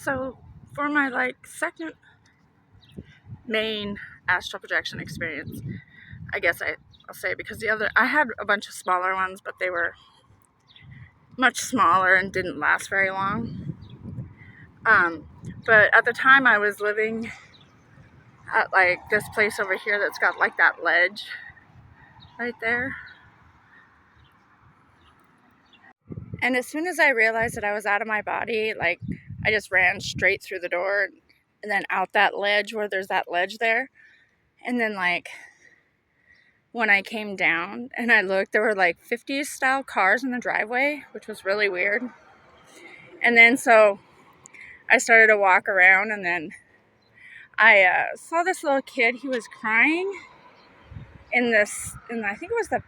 So for my second main astral projection experience, I guess I'll say, because I had a bunch of smaller ones, but they were much smaller and didn't last very long. But at the time I was living at this place over here that's got that ledge right there. And as soon as I realized that I was out of my body, I just ran straight through the door and then out that ledge where there's that ledge there. And then when I came down and I looked, there were 50s style cars in the driveway, which was really weird. And then so I started to walk around, and then I saw this little kid. He was crying and I think it was the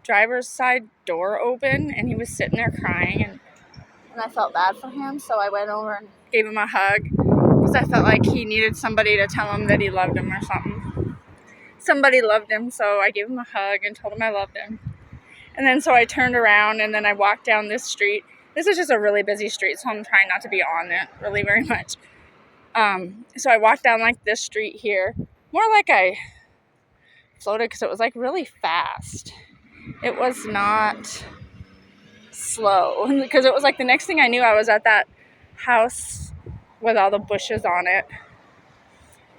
driver's side door open, and he was sitting there crying, and I felt bad for him, so I went over and gave him a hug because I felt like he needed somebody to tell him that he loved him or something. Somebody loved him, so I gave him a hug and told him I loved him. And then so I turned around and then I walked down this street. This is just a really busy street, so I'm trying not to be on it really very much. So I walked down this street here, more like I floated because it was really fast. It was not slow because it was the next thing I knew I was at that house with all the bushes on it,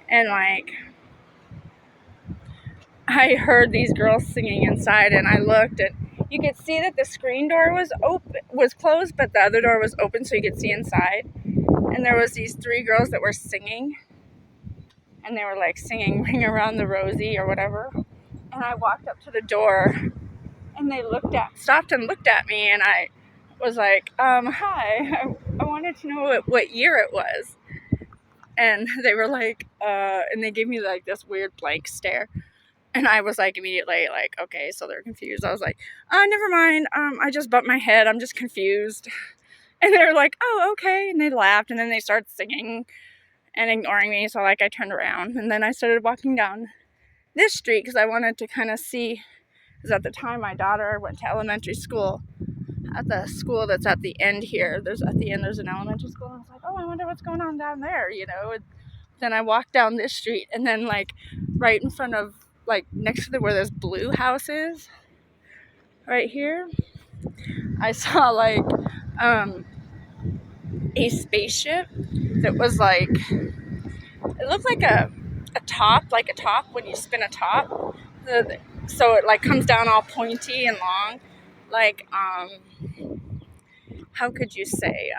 and I heard these girls singing inside, and I looked, and you could see that the screen door was closed, but the other door was open so you could see inside. And there was these 3 girls that were singing, and they were singing Ring Around the Rosie or whatever. And I walked up to the door, and they stopped and looked at me, and I was like, hi, I wanted to know what year it was. And they were and they gave me this weird blank stare. And I was immediately okay, so they're confused. I was never mind. I just bumped my head. I'm just confused. And they were oh, okay. And they laughed, and then they started singing and ignoring me. So I turned around, and then I started walking down this street because I wanted to kind of see, because at the time my daughter went to elementary school at the school that's at the end here. There's an elementary school. And I was oh, I wonder what's going on down there, And then I walked down this street, and then right in front of next to where this blue house is, right here, I saw a spaceship that was it looked like a top, a top when you spin a top. So it comes down all pointy and long, how could you say?